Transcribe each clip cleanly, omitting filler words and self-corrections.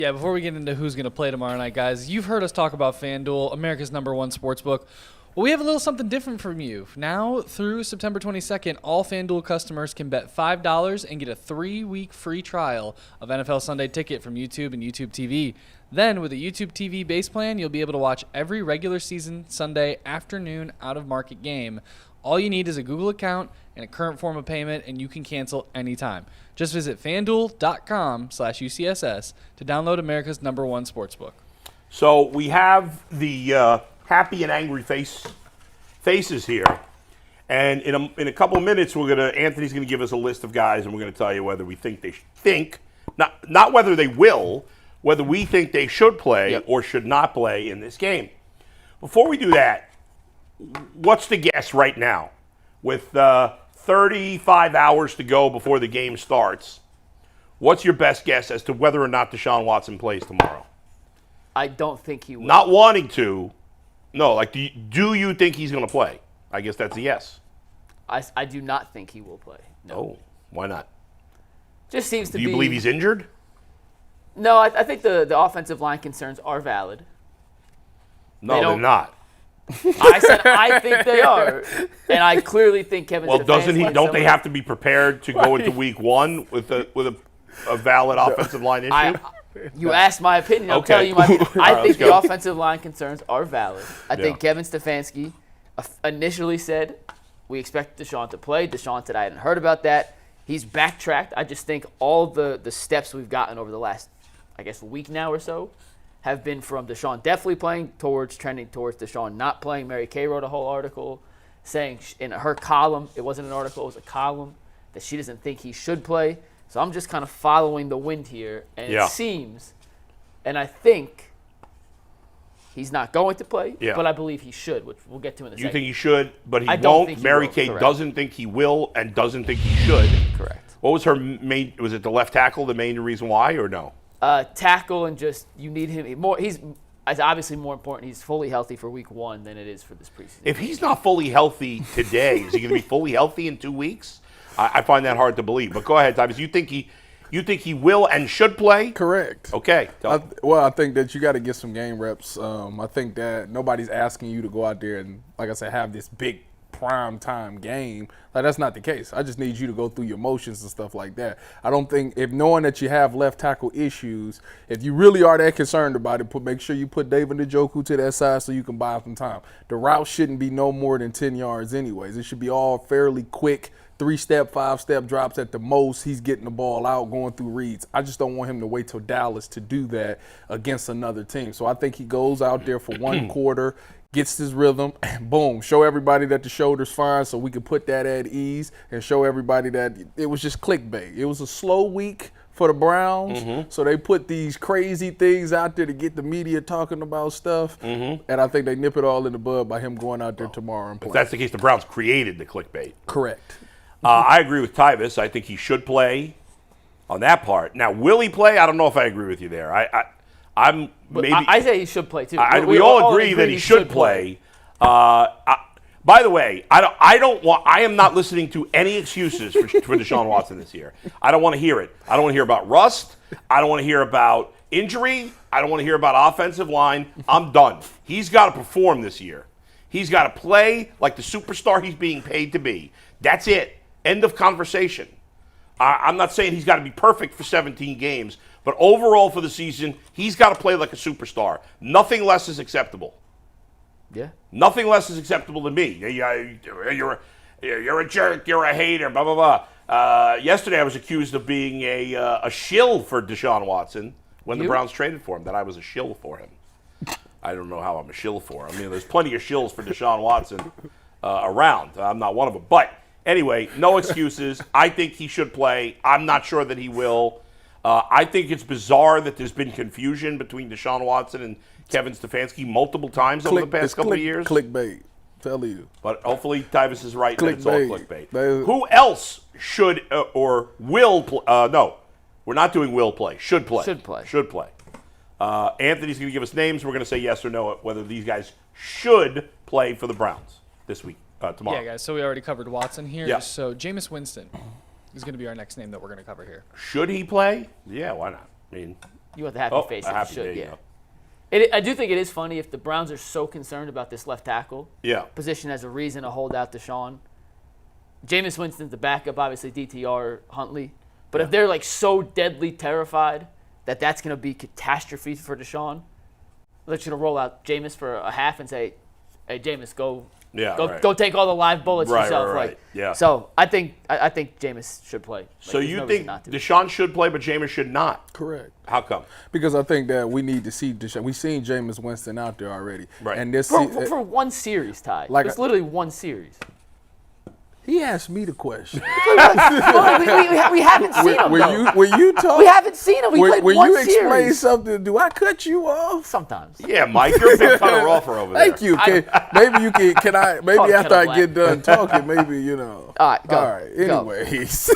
Yeah, before we get into who's going to play tomorrow night, guys, you've heard us talk about FanDuel, America's #1 sportsbook. Well, we have a little something different from you. Now, through September 22nd, all FanDuel customers can bet $5 and get a 3-week free trial of NFL Sunday Ticket from YouTube and YouTube TV. Then, with a YouTube TV base plan, you'll be able to watch every regular season Sunday afternoon out-of-market game. All you need is a Google account and a current form of payment, and you can cancel anytime. Just visit FanDuel.com/UCSS to download America's #1 sportsbook. So we have the happy and angry faces here, and in a couple of minutes, Anthony's gonna give us a list of guys, and we're gonna tell you whether we think they not whether they will, whether we think they should play or should not play in this game. Before we do that, what's the guess right now? With 35 hours to go before the game starts, what's your best guess as to whether or not Deshaun Watson plays tomorrow? I don't think he will. Not wanting to. No, like, do you think he's going to play? I guess that's a yes. I do not think he will play. No. Oh, why not? Just seems to be. Do you believe he's injured? No, I think the offensive line concerns are valid. No, they're not. I said I think they are, and I clearly think Kevin. Well, don't they have to be prepared to go into Week 1 with a valid offensive line issue? You asked my opinion. I'll tell you my opinion. I think the offensive line concerns are valid. I think Kevin Stefanski initially said we expect Deshaun to play. Deshaun said I hadn't heard about that. He's backtracked. I just think all the steps we've gotten over the last, I guess, week now or so have been from Deshaun definitely playing trending towards Deshaun not playing. Mary Kay wrote a whole article saying in her column, it wasn't an article, it was a column, that she doesn't think he should play. So I'm just kind of following the wind here, and it seems, and I think he's not going to play, but I believe he should, which we'll get to in a second. You think he should, but he won't. Mary Kay doesn't think he will and doesn't think he should. Correct. What was her main, was it the left tackle, the main reason why, or no? Tackle, and just you need him more. It's obviously more important. He's fully healthy for Week 1 than it is for this preseason. If he's not fully healthy today, is he going to be fully healthy in 2 weeks? I find that hard to believe. But go ahead, Tyvus. You think he will and should play? Correct. Okay. I think that you got to get some game reps. I think that nobody's asking you to go out there and, like I said, have this big prime time game. Like, that's not the case. I just need you to go through your motions and stuff like that. I don't think, if knowing that you have left tackle issues, if you really are that concerned about it, make sure you put David Njoku to that side so you can buy some time. The route shouldn't be no more than 10 yards anyways. It should be all fairly quick, 3-step, 5-step drops at the most. He's getting the ball out, going through reads. I just don't want him to wait till Dallas to do that against another team. So I think he goes out there for one quarter, gets his rhythm, and boom, show everybody that the shoulder's fine so we can put that at ease and show everybody that it was just clickbait. It was a slow week for the Browns, so they put these crazy things out there to get the media talking about stuff, and I think they nip it all in the bud by him going out there tomorrow and playing. If that's the case, the Browns created the clickbait. Correct. I agree with Tyvus. I think he should play on that part. Now, will he play? I don't know if I agree with you there. I say he should play too. We all agree that he should play. By the way, I am not listening to any excuses for Deshaun Watson this year. I don't want to hear it. I don't want to hear about rust. I don't want to hear about injury. I don't want to hear about offensive line. I'm done. He's got to perform this year. He's got to play like the superstar he's being paid to be. That's it. End of conversation. I'm not saying he's got to be perfect for 17 games, but overall for the season, he's got to play like a superstar. Nothing less is acceptable. Yeah. Nothing less is acceptable to me. You're a jerk. You're a hater. Blah blah blah. Yesterday, I was accused of being a shill for Deshaun Watson when the Browns traded for him. That I was a shill for him. I don't know how I'm a shill for him. I mean, there's plenty of shills for Deshaun Watson around. I'm not one of them. But anyway, no excuses. I think he should play. I'm not sure that he will. I think it's bizarre that there's been confusion between Deshaun Watson and Kevin Stefanski multiple times over the past couple of years. Clickbait, tell you. But hopefully Tyvus is right that it's all clickbait. They, Who else should or will play? No, we're not doing will play. Should play. Should play. Anthony's going to give us names. We're going to say yes or no whether these guys should play for the Browns this week, tomorrow. Yeah, guys, so we already covered Watson here. Yeah. So Jameis Winston is going to be our next name that we're going to cover here. Should he play? Yeah, why not? I mean, You want the happy face. a If happy, you should, there you yeah. go. I do think it is funny if the Browns are so concerned about this left tackle position as a reason to hold out Deshaun. Jameis Winston's the backup, obviously DTR, Huntley. But if they're like so deadly terrified that that's going to be catastrophe for Deshaun, they're just going to roll out Jameis for a half and say, "Hey, Jameis, go take all the live bullets yourself." Right. Yeah. So I think Jameis should play. So you think Deshaun should play, but Jameis should not? Correct. How come? Because I think that we need to see Deshaun. We've seen Jameis Winston out there already. Right. And this for one series, Ty. Like it's literally one series. he asked me the question. we haven't seen him. When you talk, We haven't seen him. We played when one you explain series. something, do I cut you off? Sometimes. Yeah, Mike, you're a big Conor Rolfer over there. Thank you. Maybe you can. Can I? Maybe Call after I Kettle get done talking, maybe All right, go. All right. Anyways.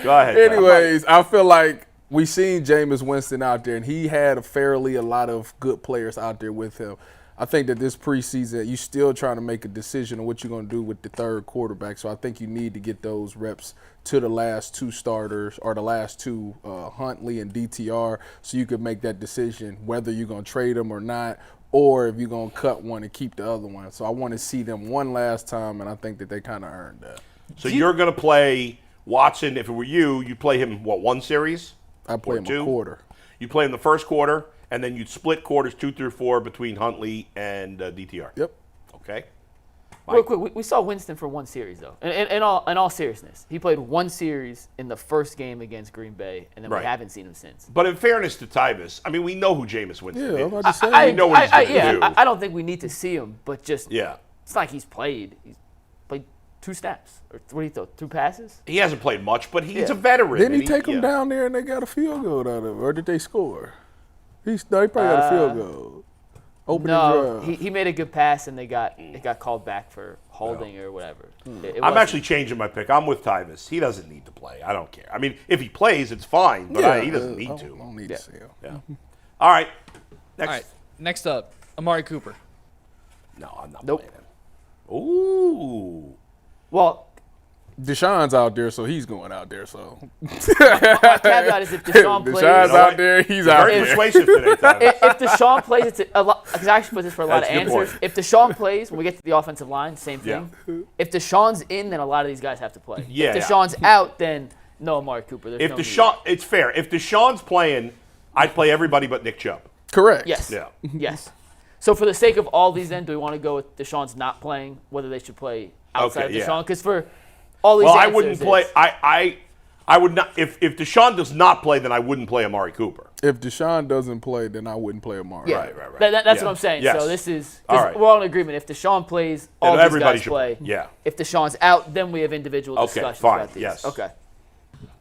Go ahead. Anyways, I feel like we seen Jameis Winston out there, and he had a lot of good players out there with him. I think that this preseason, you still trying to make a decision on what you're going to do with the third quarterback. So I think you need to get those reps to the last two starters or the last two, Huntley and DTR, so you could make that decision whether you're going to trade them or not, or if you're going to cut one and keep the other one. So I want to see them one last time, and I think that they kind of earned that. So you're going to play Watson. If it were you play him, one series? I play him two? a quarter. You play him the first quarter, and then you'd split quarters 2 through 4 between Huntley and DTR. Yep. Okay. Real quick, we saw Winston for one series, though. In all seriousness, he played one series in the first game against Green Bay, and then we haven't seen him since. But in fairness to Tyvis, I mean, we know who Jameis Winston is. I'm about to say. We know what he's going to do. I don't think we need to see him, but just Yeah. it's not like he's played. He's played 2 snaps. Or what do you throw, 2 passes? He hasn't played much, but he's a veteran. Didn't he take them down there and they got a field goal out of it, or did they score? He probably got a field goal. Opening No, drive. he made a good pass, and it got called back for holding or whatever. I'm actually changing my pick. I'm with Tyvis. He doesn't need to play. I don't care. I mean, if he plays, it's fine, but he doesn't need to. I don't need to see him. Yeah. All right. Next. All right. Next up, Amari Cooper. No, I'm not Nope. playing him. Ooh. Well, Deshaun's out there, so he's going out there. So my caveat is if Deshaun plays. Deshaun's out there, he's out Very there. persuasive today, Tyvis. If Deshaun plays, it's a lot. Because I actually put this for a lot That's of a good answers. point. If Deshaun plays, when we get to the offensive line, same thing. Yeah. If Deshaun's in, then a lot of these guys have to play. Yeah. If Deshaun's out, then no Amari Cooper. There's If no Deshaun, it's fair. If Deshaun's playing, I'd play everybody but Nick Chubb. Correct. Yes. Yeah. Yes. So for the sake of all these, then, do we want to go with Deshaun's not playing, whether they should play outside Okay, of yeah. Deshaun? Because for all these Well, I answers, wouldn't play. it's- I would not. If Deshaun does not play, then I wouldn't play Amari Cooper. If Deshaun doesn't play, then I wouldn't play Amari. Yeah. Right. That's Yeah. what I'm saying. Yes. So this is All 'cause right. we're all in agreement. If Deshaun plays, all Then these everybody guys should play. Yeah. If Deshaun's out, then we have individual Okay, discussions fine. about these. Yes. Okay.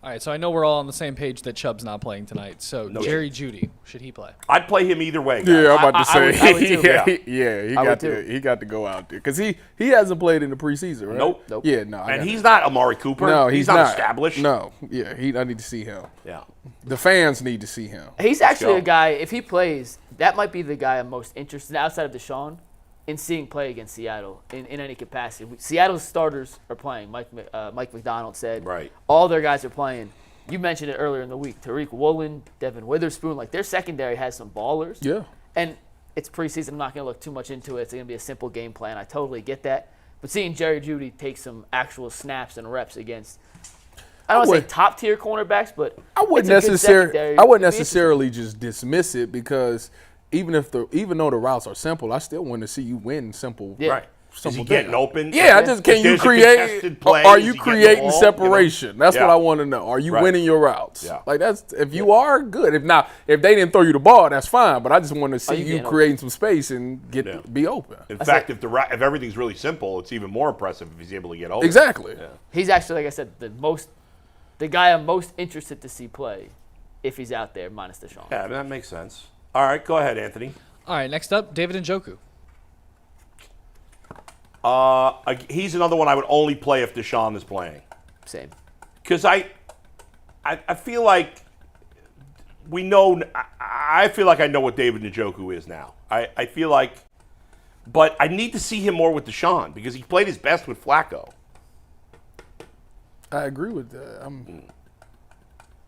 All right, so I know we're all on the same page that Chubb's not playing tonight. So Jerry Jeudy, should he play? I'd play him either way. Guys. Yeah, I'm about to I say. would too. He got to go out there because he hasn't played in the preseason, right? Nope. Yeah, no. And he's not Amari Cooper. no, he's not established. No, yeah, I need to see him. Yeah. The fans need to see him. He's actually Go. a guy, if he plays, that might be the guy I'm most interested in outside of Deshaun in seeing play against Seattle in any capacity. Seattle's starters are playing. Mike McDonald said Right. all their guys are playing. You mentioned it earlier in the week. Tariq Woolen, Devin Witherspoon, like their secondary has some ballers. Yeah. And it's preseason. I'm not going to look too much into it. It's going to be a simple game plan. I totally get that. But seeing Jerry Jeudy take some actual snaps and reps against, I don't want to say top tier cornerbacks, but I wouldn't necessarily just dismiss it because even though the routes are simple, I still want to see you win simple. Yeah. Right. Is he Simple getting thing. open? Yeah, can you There's a create? contested play. Are Is you he getting the creating ball, separation? That's Yeah. what I want to know. Are you Right. winning your routes? Yeah. Like that's if you are good. If they didn't throw you the ball, that's fine. But I just want to see you you getting creating some space and be open. In fact, if everything's really simple, it's even more impressive if he's able to get open. Exactly. he's actually, like I said, the guy I'm most interested to see play if he's out there, minus Deshaun. Yeah, that makes sense. All right, go ahead, Anthony. All right, next up, David Njoku. He's another one I would only play if Deshaun is playing. Same. Because I feel like we know. I feel like I know what David Njoku is now. I feel like, but I need to see him more with Deshaun because he played his best with Flacco. I agree with that.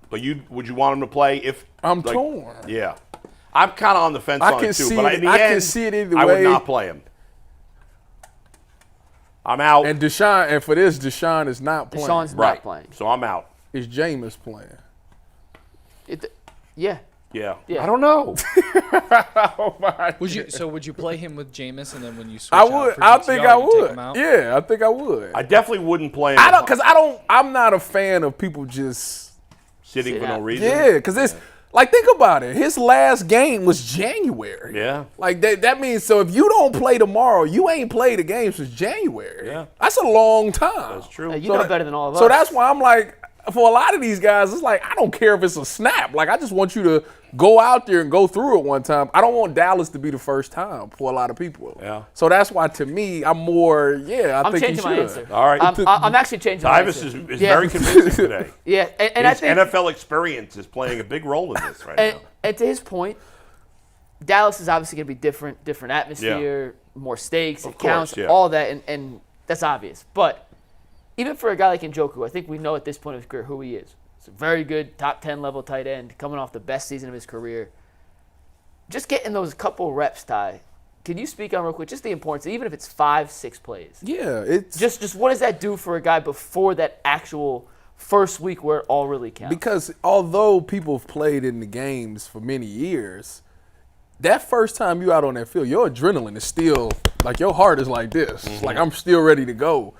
But would you want him to play if I'm torn. Yeah. I'm kind of on the fence on it too. But in the I end, can see it either I way. would not play him. I'm out. And Deshaun is not playing. Deshaun's not playing. So I'm out. Is Jameis playing? Yeah. Yeah. Yeah. I don't know. Would you play him with Jameis and then when you switch I would. out for I think DTR, I you take would. him out? Yeah, I think I would. I definitely wouldn't play him. I'm not a fan of people just. Sitting Sit for no out. reason. Yeah, because it's like, think about it. His last game was January. Yeah. Like that means, so if you don't play tomorrow, you ain't played a game since January. Yeah. That's a long time. That's true. You know better than all of us. So that's why I'm like, for a lot of these guys, it's like, I don't care if it's a snap. Like, I just want you to go out there and go through it one time. I don't want Dallas to be the first time for a lot of people. Yeah. So that's why, to me, I'm more, I think changing he my should. answer. All right. I'm actually changing my Davis answer. is very convincing today. Yeah, and I His think NFL experience is playing a big role in this right now. and to his point, Dallas is obviously going to be different atmosphere, more stakes, it counts, all that, and that's obvious. But even for a guy like Njoku, I think we know at this point of his career who he is. He's a very good top 10 level tight end, coming off the best season of his career. Just getting those couple reps, Ty. Can you speak on real quick just the importance, even if it's 5-6 plays? Yeah, it's Just what does that do for a guy before that actual first week where it all really counts? because although people have played in the games for many years, that first time you out on that field, your adrenaline is still, like, your heart is like this. Mm-hmm. Like, I'm still ready to go.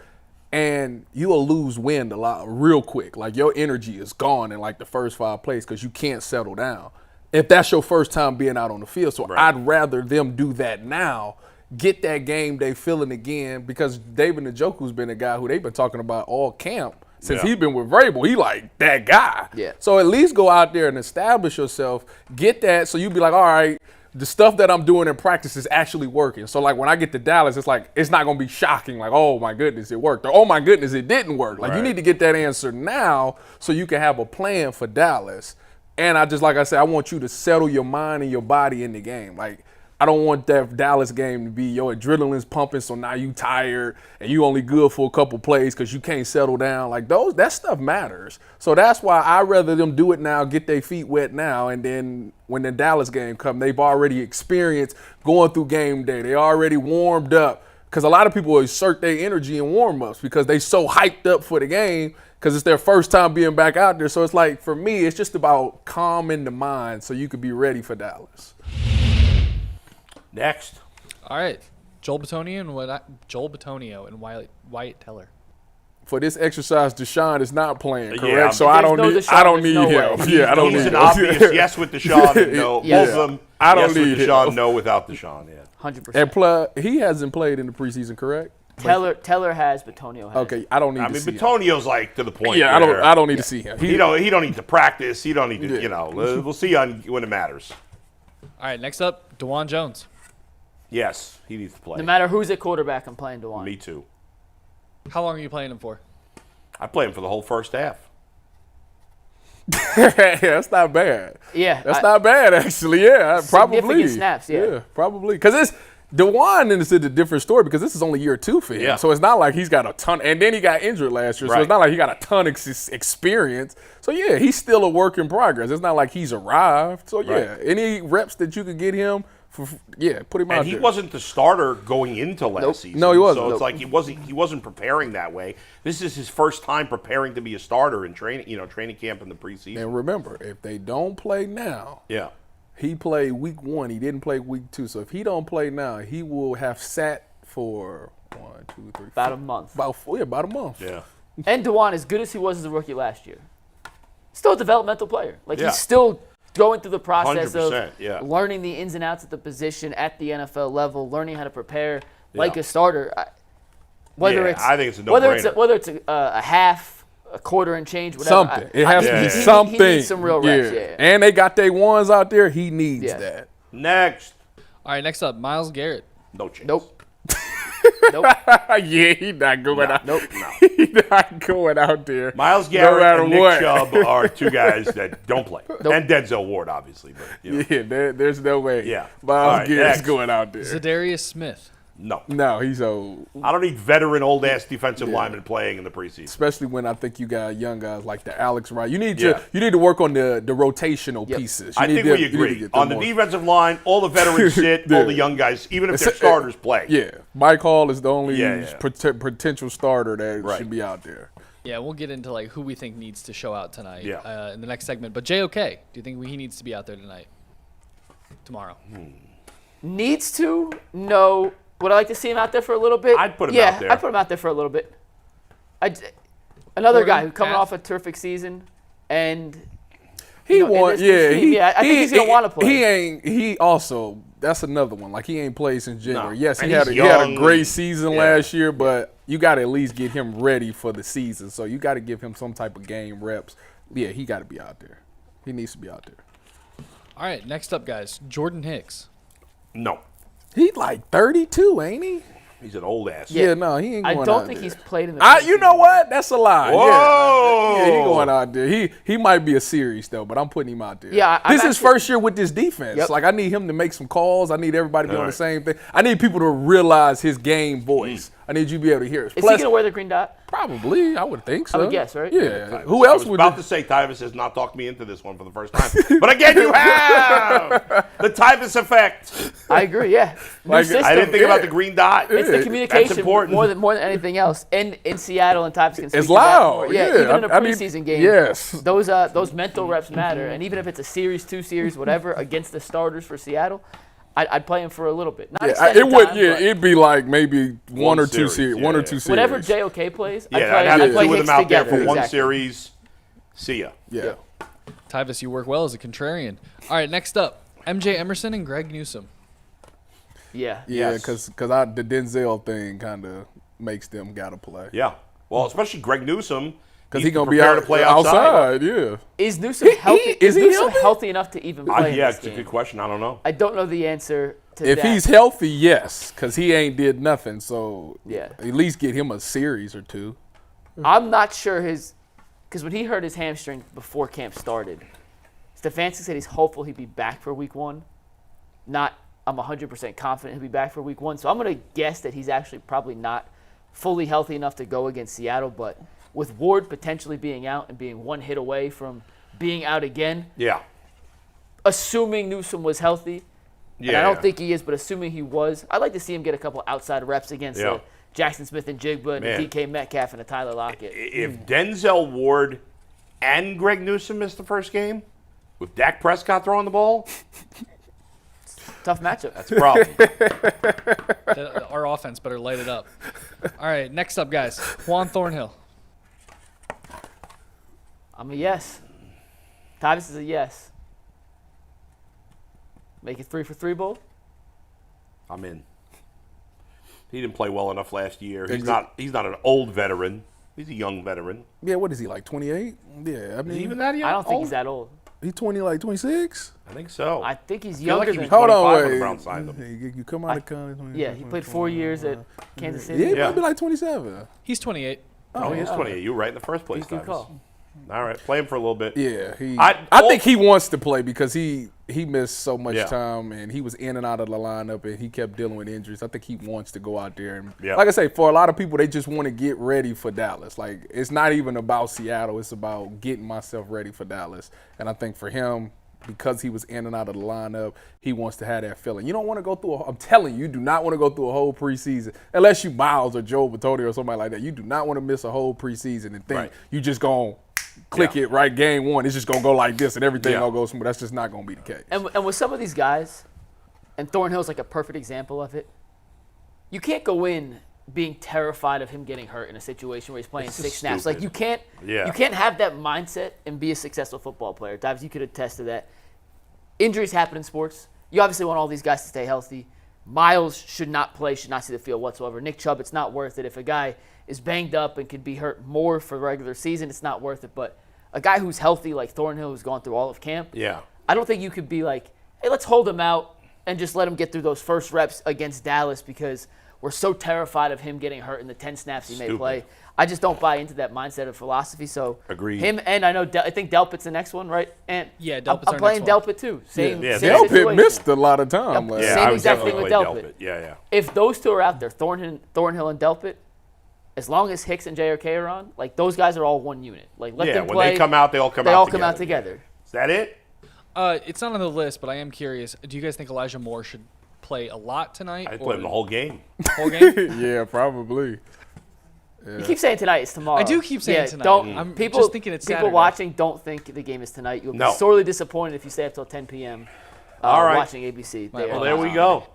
And you'll lose wind a lot real quick. Like, your energy is gone in, like, the first 5 plays because you can't settle down. If that's your first time being out on the field. So I'd rather them do that now, get that game day feeling again, because David Njoku's been a guy who they've been talking about all camp since he's been with Vrabel. He like that guy. Yeah. So at least go out there and establish yourself, get that, so you be like, all right, the stuff that I'm doing in practice is actually working. So, like, when I get to Dallas, it's like, it's not going to be shocking, like, oh, my goodness, it worked. Or, oh, my goodness, it didn't work. Like, you need to get that answer now so you can have a plan for Dallas. And like I said, I want you to settle your mind and your body in the game. Like, I don't want that Dallas game to be your adrenaline's pumping, so now you tired and you only good for a couple plays because you can't settle down. Like, that stuff matters. So that's why I'd rather them do it now, get their feet wet now, and then when the Dallas game comes, they've already experienced going through game day. They already warmed up, because a lot of people exert their energy in warm-ups because they so hyped up for the game because it's their first time being back out there. So it's like, for me, it's just about calming the mind so you could be ready for Dallas. Next. All right. Joel Bitonio and Wyatt Teller. For this exercise, Deshaun is not playing, correct? Yeah, so I don't need no him. way. Yeah, I don't He's need an him. obvious yes with Deshaun and no. Yes. Both of them, I don't yes need with Deshaun, him. no without Deshaun, yeah. 100%. And he hasn't played in the preseason, correct? Teller has, Batonio has. Okay, I don't need I to mean, see him. Batonio's like to the point. Yeah, where I don't need to see him. He don't need to practice. He don't need to, we'll see when it matters. All right, next up, DeJuan Jones. Yes, he needs to play. No matter who's at quarterback, I'm playing DeJuan. Me too. How long are you playing him for? I play him for the whole first half. That's not bad. Yeah. That's not bad, actually. Yeah, probably. Significant snaps, yeah. Probably. Because DeJuan is a different story because this is only year 2 for him. Yeah. So it's not like he's got a ton. And then he got injured last year. So it's not like he got a ton of experience. So, yeah, he's still a work in progress. It's not like he's arrived. So, yeah, any reps that you could get him, put him out there. And he wasn't the starter going into last season. No, he wasn't. So it's like he wasn't preparing that way. This is his first time preparing to be a starter in training camp in the preseason. And remember, if they don't play now, Yeah. he played week 1. He didn't play week 2. So if he don't play now, he will have sat for 1, 2, 3, About a month. About a month. Yeah. And DeJuan, as good as he was as a rookie last year, still a developmental player. Like, Yeah. he's still going through the process 100%, of learning the ins and outs of the position at the NFL level, learning how to prepare like a starter. Whether it's I think it's a no-brainer. whether it's a half, a quarter and change, whatever. Something. It has to be he- something. He needs some real reps, yeah. And they got their ones out there. He needs that. Next. All right, next up, Myles Garrett. No chance. Nope. Yeah, he's not going out. No. He's not going out there. Miles Garrett matter and Nick what. Chubb are two guys that don't play. And Denzel Ward, obviously. But, Yeah, there's no way. Yeah. Miles All right, Garrett's next. going out there. Zadarius Smith. No, he's old. I don't need veteran, old-ass defensive linemen playing in the preseason. Especially when I think you got young guys like the Alex Wright. You need to work on the rotational pieces. I think we agree. On the defensive line, all the veterans sit, all the young guys, even if their starters play. Yeah, Mike Hall is the only potential starter that should be out there. Yeah, we'll get into like who we think needs to show out tonight in the next segment. But JOK, do you think he needs to be out there tomorrow? Needs to? No. Would I like to see him out there for a little bit? I'd put him out there. I'd put him out there for a little bit. Another guy who's coming off a terrific season, and I think he's gonna want to play. He also, that's another one. Like, he ain't played since January. No. Yes, And he had a great season last year, Yeah. but you got to at least get him ready for the season. So you got to give him some type of game reps. Yeah, he got to be out there. He needs to be out there. All right, next up, guys, Jordan Hicks. No. He's like 32, ain't he? He's an old ass. Yeah, no, he ain't going out there. I don't think he's played in the You know what? That's a lie. Whoa. Yeah, he going out there. He might be a series, though, but I'm putting him out there. Yeah, this is his first year with this defense. Yep. Like, I need him to make some calls. I need everybody to be on the same thing. I need people to realize his game voice. I need you to be able to hear it. Is he going to wear the green dot? Probably. I would think so. I would guess, right? Yeah. Who else would? I was about to say Tyvus has not talked me into this one for the first time. But again, you have the Tyvus effect. I agree, yeah. I didn't think about the green dot. It's the communication That's important. more than anything else. And in Seattle, and Tyvus can speak It's to that loud. more. Yeah. Even in a preseason game. Yes. Those mental reps matter. And even if it's a series, 2 series, whatever, against the starters for Seattle, I'd play him for a little bit. Not extended it would. time, Yeah, but it'd be like maybe one or two series. Yeah, One or two series. whenever JOK plays, I'd I'd have play two of Hicks them out together. there for one Exactly. series. See ya. Yeah. Tyvus, you work well as a contrarian. All right, next up, MJ Emerson and Greg Newsome. Yeah. Yeah, Yes. because the Denzel thing kind of makes them gotta play. Yeah. Well, especially Greg Newsome. Because he's he gonna be prepared out to play outside. Yeah. Is Newsom healthy? is he Newsom healthy? healthy enough to even play in Yeah, this it's a game? good question. I don't know. I don't know the answer to If that. he's healthy, yes, because he ain't did nothing. So Yeah. at least get him a series or two. I'm not sure because when he hurt his hamstring before camp started, Stefanski said he's hopeful he'd be back for week 1. I'm 100% confident he'll be back for week 1. So I'm going to guess that he's actually probably not fully healthy enough to go against Seattle. But with Ward potentially being out and being one hit away from being out again, Yeah. assuming Newsom was healthy, Yeah. and I don't think he is, but assuming he was, I'd like to see him get a couple outside reps against Yeah. Jackson Smith and Jigba and Man. DK Metcalf and a Tyler Lockett. If Denzel Ward and Greg Newsome missed the first game, with Dak Prescott throwing the ball, Tough matchup. that's a problem. Our offense better light it up. All right, next up, guys, Juan Thornhill. I'm a yes. Tyvus is a yes. Make it 3 for 3 bowl. I'm in. He didn't play well enough last year. He's not an old veteran. He's a young veteran. Yeah, what is he, like 28? Yeah, I mean, Even that young? I don't think he's that old. he's 26? I think so. I think he's I feel like younger he was than. Hold on, 25 when wait. the Browns signed him. You come out of college. Yeah, he played 4 years at Kansas City. Yeah, he Yeah. might be like 27. He's 28. Oh, he is 28. You were right in the first place. Good Tyvus. call. All right, play him for a little bit. Yeah, I think he wants to play because he missed so much Yeah. time and he was in and out of the lineup and he kept dealing with injuries. I think he wants to go out there and Yeah. like I say, for a lot of people, they just want to get ready for Dallas. Like, it's not even about Seattle; it's about getting myself ready for Dallas. And I think for him, because he was in and out of the lineup, he wants to have that feeling. You don't want to go through. I'm telling you, you do not want to go through a whole preseason unless you Miles or Joe Batoni or somebody like that. You do not want to miss a whole preseason and think Right. you just gonna click it right game 1. It's just gonna go like this and everything gonna go smooth. That's just not gonna be the case. And with some of these guys, and Thornhill's like a perfect example of it, you can't go in being terrified of him getting hurt in a situation where he's playing This is 6 snaps. stupid. Like you can't have that mindset and be a successful football player. Dives, you could attest to that. Injuries happen in sports. You obviously want all these guys to stay healthy. Miles should not play, should not see the field whatsoever. Nick Chubb, it's not worth it. If a guy is banged up and could be hurt more for the regular season, it's not worth it. But a guy who's healthy like Thornhill, who's gone through all of camp, Yeah. I don't think you could be like, hey, let's hold him out and just let him get through those first reps against Dallas because we're so terrified of him getting hurt in the 10 snaps he may Stupid. play. I just don't buy into that mindset of philosophy. So Agreed. him and I think Delpit's the next one, right? And Yeah, I'm Delpit's our playing next one. Delpit too. Same Yeah, situation. Delpit missed a lot of time. Yep. Like, Yeah, Same I would exact thing definitely with play Delpit. Yeah. If those two are out there, Thornhill and Delpit, as long as Hicks and JRK are on, like those guys are all one unit. Like let Yeah, them when play. they come out, they all come They out all together. come out together. Is that it? It's not on the list, but I am curious. Do you guys think Elijah Moore should play a lot tonight? I played him the whole game. whole game? yeah, probably. You keep saying tonight is tomorrow. I do keep saying tonight. Don't, I'm people, just thinking it's people Saturday. watching don't think the game is tonight. You'll be No. sorely disappointed if you stay up till 10 p.m. All right. watching ABC. Well, Well, there we go.